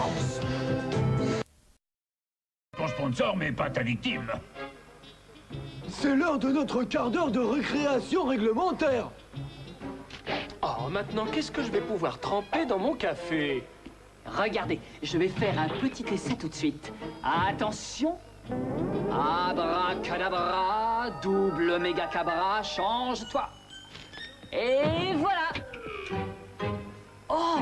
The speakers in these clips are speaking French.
chance. Ton sponsor, mais pas ta victime. C'est l'heure de notre quart d'heure de récréation réglementaire. Oh, maintenant, qu'est-ce que je vais pouvoir tremper dans mon café? Regardez, je vais faire un petit essai tout de suite. Attention. Abracadabra, double méga cabra, change-toi. Et voilà. Oh!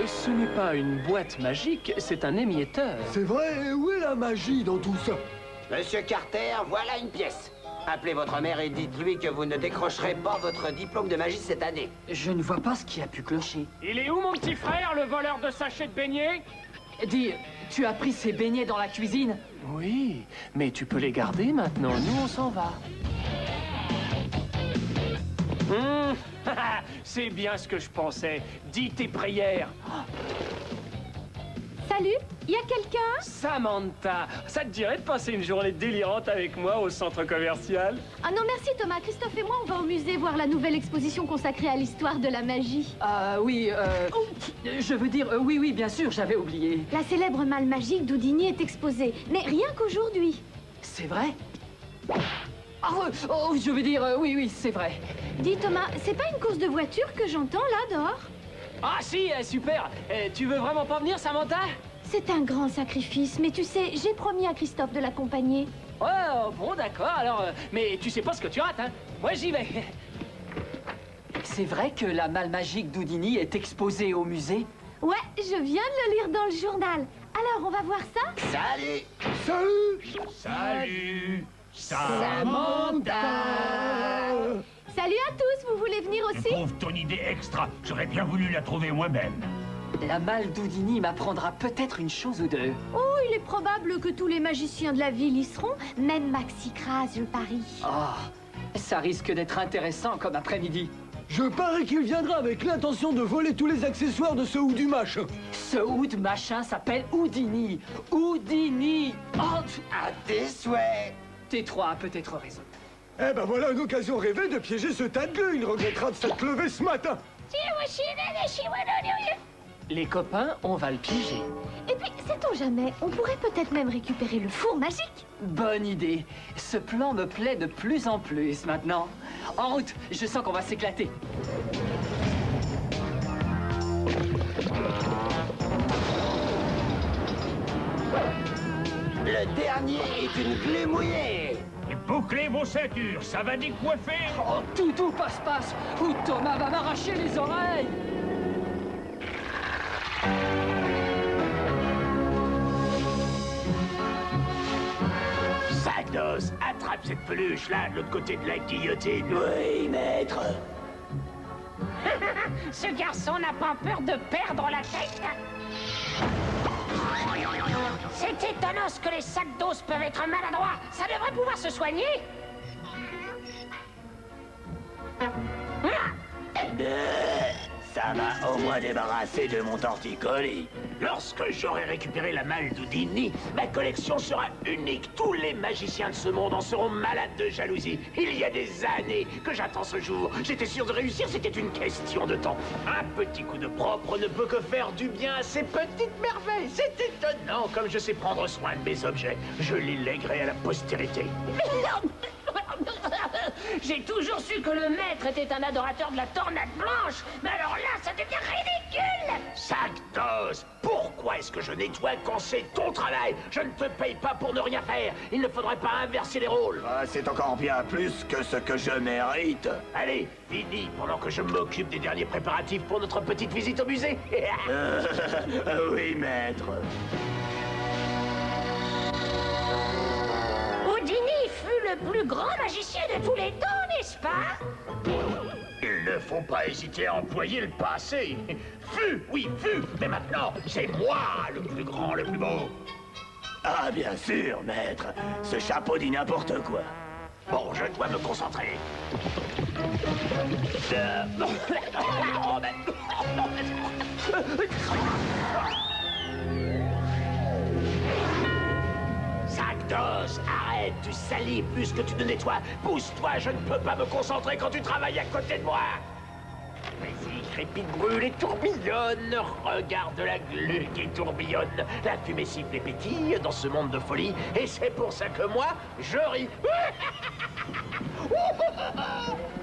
Ce n'est pas une boîte magique, c'est un émietteur. C'est vrai, où est la magie dans tout ça? Monsieur Carter, voilà une pièce. Appelez votre mère et dites-lui que vous ne décrocherez pas votre diplôme de magie cette année. Je ne vois pas ce qui a pu clocher. Il est où, mon petit frère, le voleur de sachets de beignets? Dis, tu as pris ces beignets dans la cuisine? Oui, mais tu peux les garder maintenant, nous on s'en va. C'est bien ce que je pensais. Dis tes prières. Salut, y a quelqu'un? Samantha, ça te dirait de passer une journée délirante avec moi au centre commercial? Ah non merci Thomas, Christophe et moi on va au musée voir la nouvelle exposition consacrée à l'histoire de la magie. Oui, je veux dire, oui, bien sûr, j'avais oublié. La célèbre malle magique d'Houdini est exposée, mais rien qu'aujourd'hui. C'est vrai? Je veux dire, oui, c'est vrai. Dis Thomas, c'est pas une course de voiture que j'entends là dehors? Ah si, super. Tu veux vraiment pas venir, Samantha? C'est un grand sacrifice, mais tu sais, j'ai promis à Christophe de l'accompagner. Oh, bon, d'accord, alors... mais tu sais pas ce que tu rates, hein? Moi, j'y vais. C'est vrai que la malle magique d'Houdini est exposée au musée? Ouais, je viens de le lire dans le journal. Alors, on va voir ça? Salut! Salut! Salut, Samantha. Salut à tous, vous voulez venir Je aussi? trouve ton idée extra. J'aurais bien voulu la trouver moi-même. La malle d'Houdini m'apprendra peut-être une chose ou deux. Oh, il est probable que tous les magiciens de la ville y seront, même Maxi Kraz, je parie. Oh, ça risque d'être intéressant comme après-midi. Je parie qu'il viendra avec l'intention de voler tous les accessoires de ce Houdou machin. Ce Houd machin s'appelle Houdini. Houdini. Oh, À tes souhaits! T3 a peut-être raison. Eh ben voilà une occasion rêvée de piéger ce tas de gueux. Il regrettera de s'être levé ce matin. Les copains, on va le piéger. Et puis, sait-on jamais, on pourrait peut-être même récupérer le four magique. Bonne idée. Ce plan me plaît de plus en plus maintenant. En route, je sens qu'on va s'éclater. Le dernier est une clé mouillée! Et bouclez vos ceintures, ça va décoiffer. Oh, tout passe-passe, ou Thomas va m'arracher les oreilles. Sagdos, attrape cette peluche là, de l'autre côté de la guillotine. Oui, maître! Ce garçon n'a pas peur de perdre la tête. C'est étonnant ce que les sacs d'os peuvent être maladroits. Ça devrait pouvoir se soigner. Ça m'a au moins débarrassé de mon torticolis. Lorsque j'aurai récupéré la malle d'Houdini, ma collection sera unique. Tous les magiciens de ce monde en seront malades de jalousie. Il y a des années que j'attends ce jour. J'étais sûr de réussir, c'était une question de temps. Un petit coup de propre ne peut que faire du bien à ces petites merveilles. C'est étonnant comme je sais prendre soin de mes objets. Je les lèguerai à la postérité. J'ai toujours su que le maître était un adorateur de la tornade blanche. Mais alors là, ça devient ridicule. Sagdos, pourquoi est-ce que je nettoie quand c'est ton travail? Je ne te paye pas pour ne rien faire. Il ne faudrait pas inverser les rôles. Ah, c'est encore bien plus que ce que je mérite. Allez, fini pendant que je m'occupe des derniers préparatifs pour notre petite visite au musée. Oui, maître. Houdini fut le plus grand magicien de tous les temps, n'est-ce pas? Il ne faut pas hésiter à employer le passé. Fut, oui, fut, mais maintenant, c'est moi le plus grand, le plus beau. Ah, bien sûr, maître. Ce chapeau dit n'importe quoi. Bon, je dois me concentrer. Sagdos, arrête, tu salis plus que tu ne nettoies. Pousse-toi, je ne peux pas me concentrer quand tu travailles à côté de moi. Vas-y, crépite, brûle et tourbillonne. Regarde la glu qui tourbillonne. La fumée siffle et pétille dans ce monde de folie. Et c'est pour ça que moi, je ris.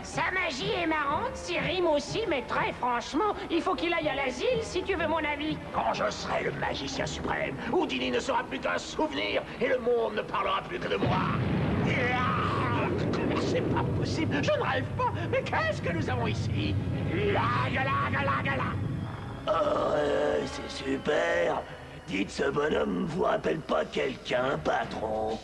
Sa magie est marrante, ses rimes aussi, mais très franchement, il faut qu'il aille à l'asile si tu veux mon avis. Quand je serai le magicien suprême, Houdini ne sera plus qu'un souvenir et le monde ne parlera plus que de moi. C'est pas possible, je ne rêve pas. Mais qu'est-ce que nous avons ici? Oh, c'est super. Dites, ce bonhomme vous rappelle pas quelqu'un, patron?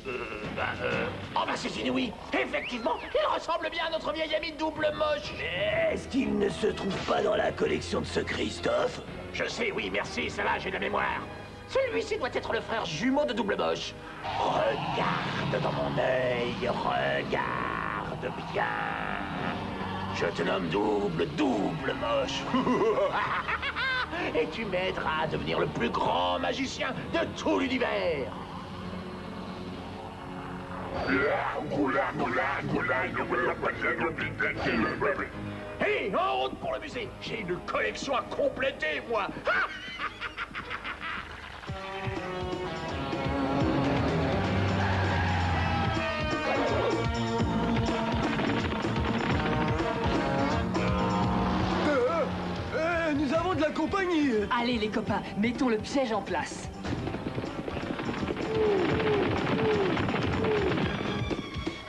Oh bah c'est inouï. Effectivement, il ressemble bien à notre vieil ami double moche. Est-ce qu'il ne se trouve pas dans la collection de ce Christophe? Je sais, oui, merci, ça va, j'ai de la mémoire. Celui-ci doit être le frère jumeau de double moche. Regarde dans mon œil, regarde bien. Je te nomme double moche. Et tu m'aideras à devenir le plus grand magicien de tout l'univers. Hé, en route pour le musée. J'ai une collection à compléter, moi. Nous avons de la compagnie. Allez les copains, mettons le piège en place.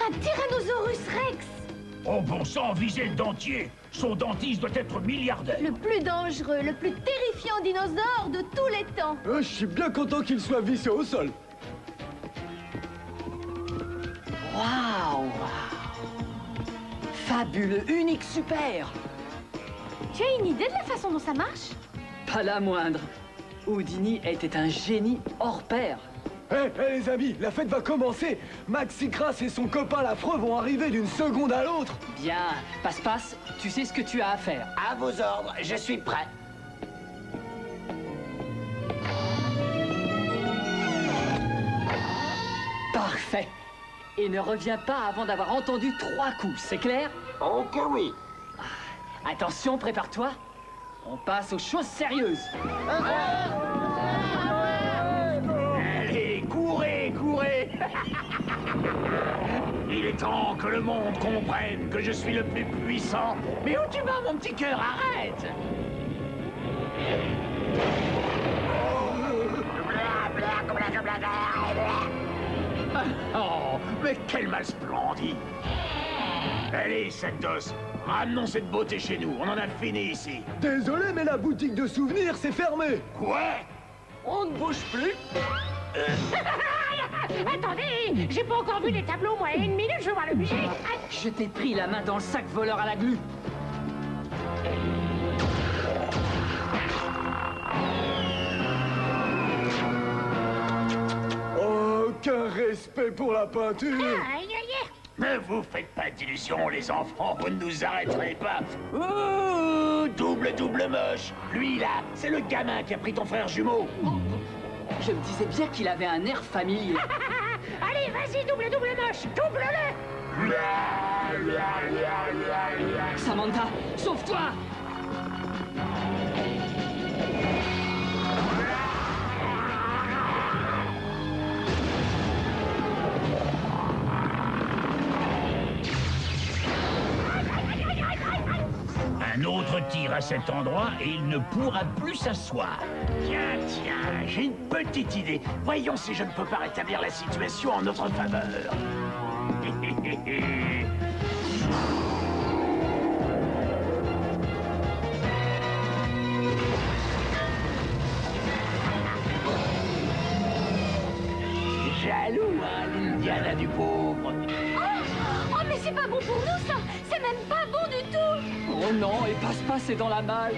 Un Tyrannosaurus Rex! Oh bon sang, visez le dentier. Son dentiste doit être milliardaire. Le plus dangereux, le plus terrifiant dinosaure de tous les temps. Je suis bien content qu'il soit vissé au sol. Waouh! Fabuleux, unique, super! Tu as une idée de la façon dont ça marche? Pas la moindre. Houdini était un génie hors pair. Les amis, la fête va commencer. Maxicras et son copain l'affreux vont arriver d'une seconde à l'autre. Bien, Passe-Passe, tu sais ce que tu as à faire. À vos ordres, je suis prêt. Parfait. Et ne reviens pas avant d'avoir entendu 3 coups, c'est clair? Oh que oui. Attention, prépare-toi. On passe aux choses sérieuses. Allez, courez, courez. Il est temps que le monde comprenne que je suis le plus puissant. Mais où tu vas, mon petit cœur? Arrête. Oh, mais quel mal splendide. Allez, sac d'os, ramenons cette beauté chez nous. On en a fini ici. Désolé, mais la boutique de souvenirs, c'est fermé. Quoi? On ne bouge plus? Attendez, j'ai pas encore vu les tableaux, moi. Une minute, je vais voir le musée. Je t'ai pris la main dans le sac voleur à la glu. Aucun respect pour la peinture. Aïe, aïe, aïe. Ne vous faites pas d'illusions, les enfants, vous ne nous arrêterez pas. Ouh, double moche. Lui, là, c'est le gamin qui a pris ton frère jumeau. Je me disais bien qu'il avait un air familier. Allez, vas-y, double moche, double-le. Samantha, sauve-toi! Un autre tir à cet endroit et il ne pourra plus s'asseoir. Tiens, j'ai une petite idée. Voyons si je ne peux pas rétablir la situation en notre faveur. Jaloux, hein, l'Indiana du pauvre. Oh, mais c'est pas bon pour nous, ça! C'est même pas bon du tout! Oh non, et Passe-Passe est dans la malle.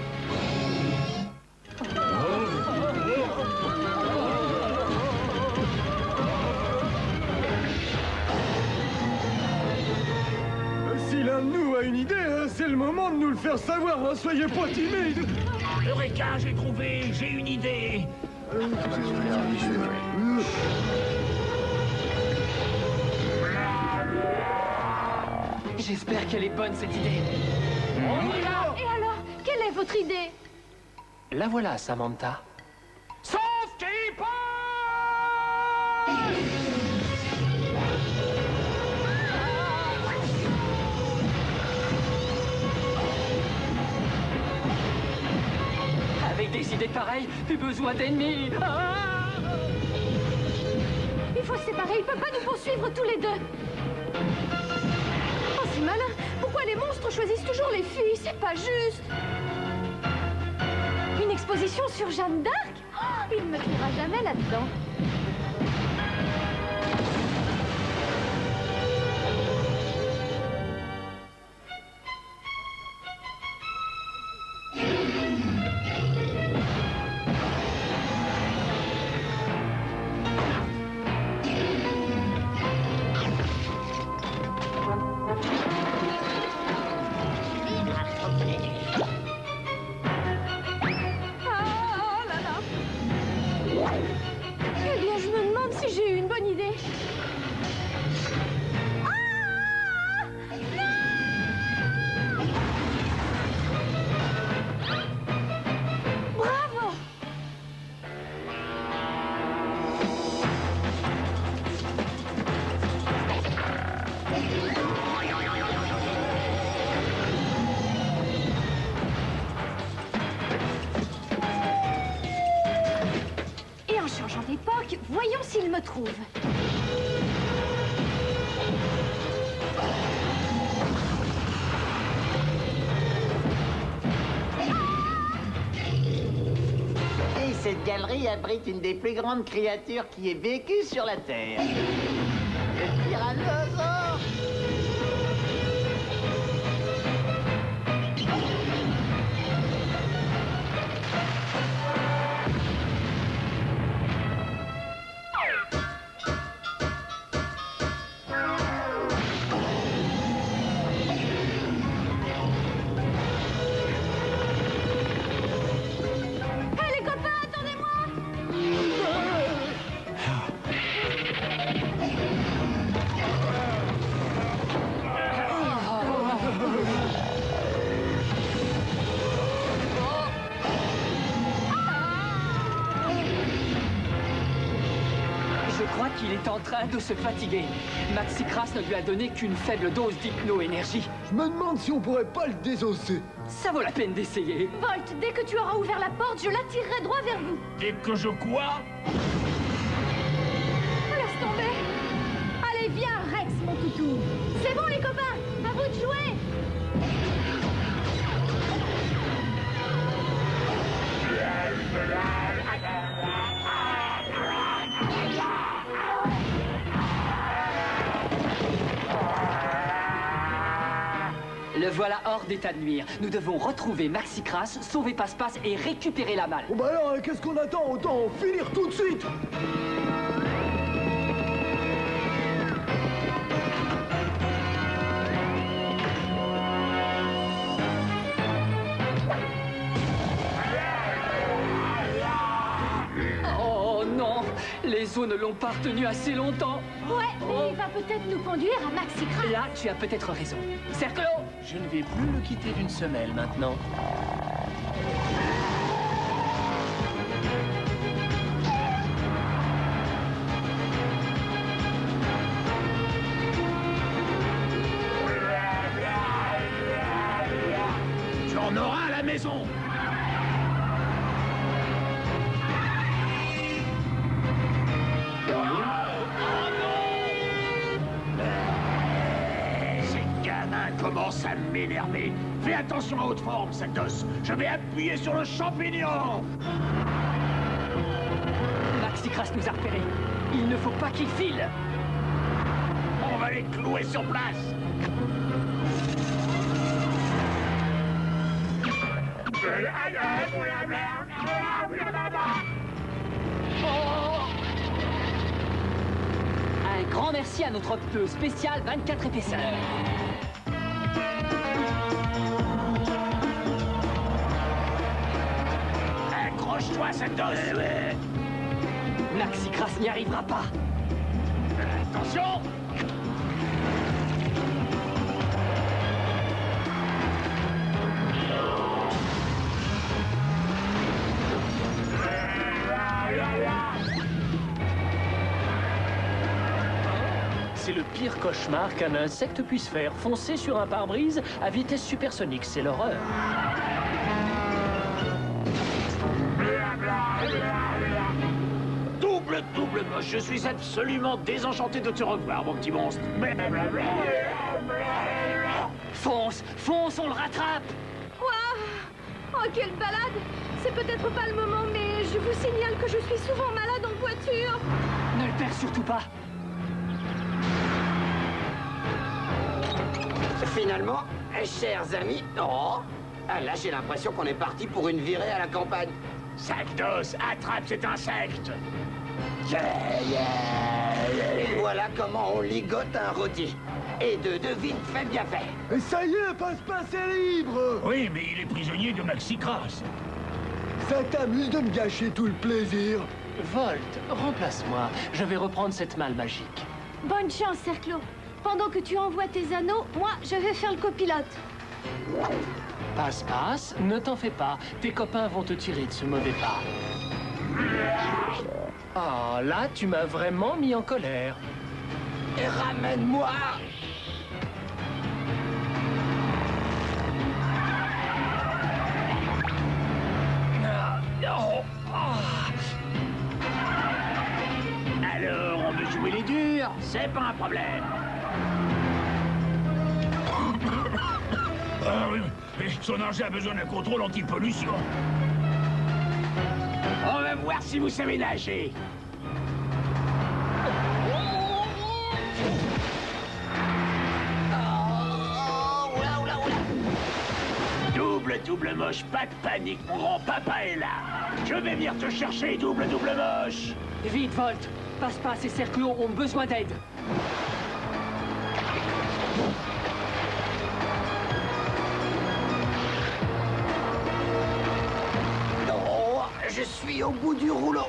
Si l'un de nous a une idée, c'est le moment de nous le faire savoir, soyez pas timides. Eureka, j'ai trouvé, j'ai une idée. J'espère qu'elle est bonne, cette idée. Et alors, quel est votre idée? La voilà, Samantha. Sauvekeeper! Avec des idées pareilles, plus besoin d'ennemis. Ah! Il faut se séparer, il peut pas nous poursuivre tous les deux. Oh, c'est malin. Pourquoi les monstres choisissent toujours les filles? C'est pas juste. Une exposition sur Jeanne d'Arc? Oh, il ne me trouvera jamais là-dedans. Ah là là. Eh bien, je me demande si j'ai eu une bonne idée. Ah! Non! Bravo! Et en changeant d'époque, voyons s'il me trouve. Et cette galerie abrite une des plus grandes créatures qui ait vécu sur la Terre. Le tyrannosaure. Hé les copains, attendez-moi! Je crois qu'il est en train de se fatiguer. Maxicras ne lui a donné qu'une faible dose d'hypno-énergie. Je me demande si on pourrait pas le désosser. Ça vaut la peine d'essayer. Volt, dès que tu auras ouvert la porte, je l'attirerai droit vers vous. Dès que je quoi? Laisse tomber. Allez, viens, Rex, mon toutou. C'est bon, les copains, à vous de jouer. Le voilà hors d'état de nuire. Nous devons retrouver Maxicras, sauver Passe-Passe et récupérer la malle. Bon bah alors, qu'est-ce qu'on attend? Autant en finir tout de suite. Oh non, les eaux ne l'ont pas retenu assez longtemps. Ouais, mais il va peut-être nous conduire à Maxicras. Là, tu as peut-être raison. Cerclo! Je ne vais plus le quitter d'une semelle maintenant. Tu en auras à la maison. Ces gamins commencent à m'énerver. Fais attention à haute forme, sac d'os. Je vais appuyer sur le champignon. Maxicras nous a repérés. Il ne faut pas qu'il file. On va les clouer sur place. Un grand merci à notre pneu spécial 24 épaisseurs. Accroche-toi, sac d'os. Maxicras n'y arrivera pas. Attention. C'est le pire cauchemar qu'un insecte puisse faire. Foncer sur un pare-brise à vitesse supersonique, c'est l'horreur. Double moche, je suis absolument désenchanté de te revoir, mon petit monstre. Fonce, fonce, on le rattrape. Waouh! Oh, quelle balade! C'est peut-être pas le moment, mais je vous signale que je suis souvent malade en voiture. Ne le perds surtout pas. Finalement, chers amis... Oh, là, j'ai l'impression qu'on est parti pour une virée à la campagne. Sac d'os, attrape cet insecte. Et voilà comment on ligote un rôti. Et de vite fait bien fait. Et ça y est, passe-passe est libre. Oui, mais il est prisonnier de Maxi Crass. Ça t'amuse de me gâcher tout le plaisir. Volt, remplace-moi. Je vais reprendre cette malle magique. Bonne chance, Cerclo. Pendant que tu envoies tes anneaux, moi, je vais faire le copilote. Passe-passe, ne t'en fais pas. Tes copains vont te tirer de ce mauvais pas. Oh, là, tu m'as vraiment mis en colère. Et ramène-moi. Alors, on veut jouer les durs, c'est pas un problème. Ah oui, mais son engin a besoin d'un contrôle anti-pollution. On va voir si vous savez nager. Double moche, pas de panique, mon grand-papa est là. Je vais venir te chercher, double moche. Vite, Volt. Passe-passe et Cerclo ont besoin d'aide. Non, je suis au bout du rouleau.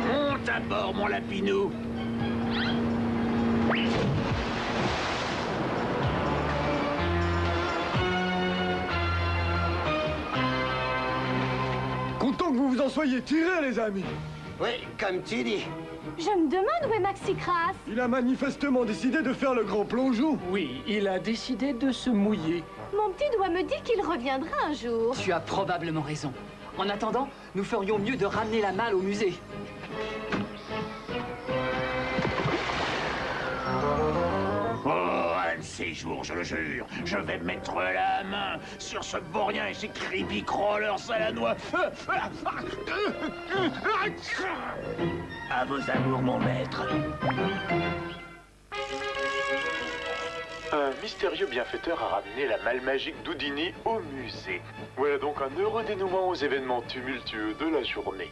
Monte à bord, mon lapinou. Content que vous vous en soyez tirés, les amis. Oui, comme tu dis. Je me demande où est Maxi Crass. Il a manifestement décidé de faire le grand plongeon. Oui, il a décidé de se mouiller. Mon petit doigt me dit qu'il reviendra un jour. Tu as probablement raison. En attendant, nous ferions mieux de ramener la malle au musée. Oh, un de ces jours, je le jure, je vais mettre la main sur ce vaurien et ses creepy crawlers à la noix. À vos amours, mon maître. Un mystérieux bienfaiteur a ramené la malle magique d'Houdini au musée. Voilà donc un heureux dénouement aux événements tumultueux de la journée.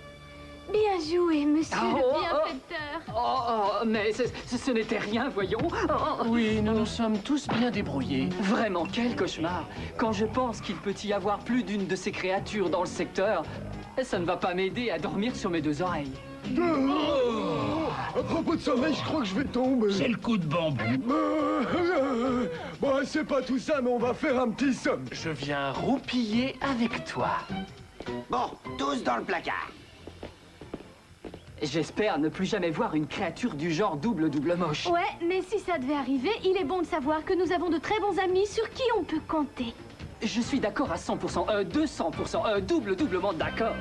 Bien joué, monsieur Oh, le bienfaiteur. Oh, mais ce n'était rien, voyons. Oui, nous nous sommes tous bien débrouillés. Vraiment, quel cauchemar. Quand je pense qu'il peut y avoir plus d'une de ces créatures dans le secteur, ça ne va pas m'aider à dormir sur mes deux oreilles. À propos de sommeil, je crois que je vais tomber. C'est le coup de bambou. Bon, c'est pas tout ça, mais on va faire un petit somme. Je viens roupiller avec toi. Bon, tous dans le placard. J'espère ne plus jamais voir une créature du genre double moche. Ouais, mais si ça devait arriver, il est bon de savoir que nous avons de très bons amis sur qui on peut compter. Je suis d'accord à 100%, 200%, doublement d'accord.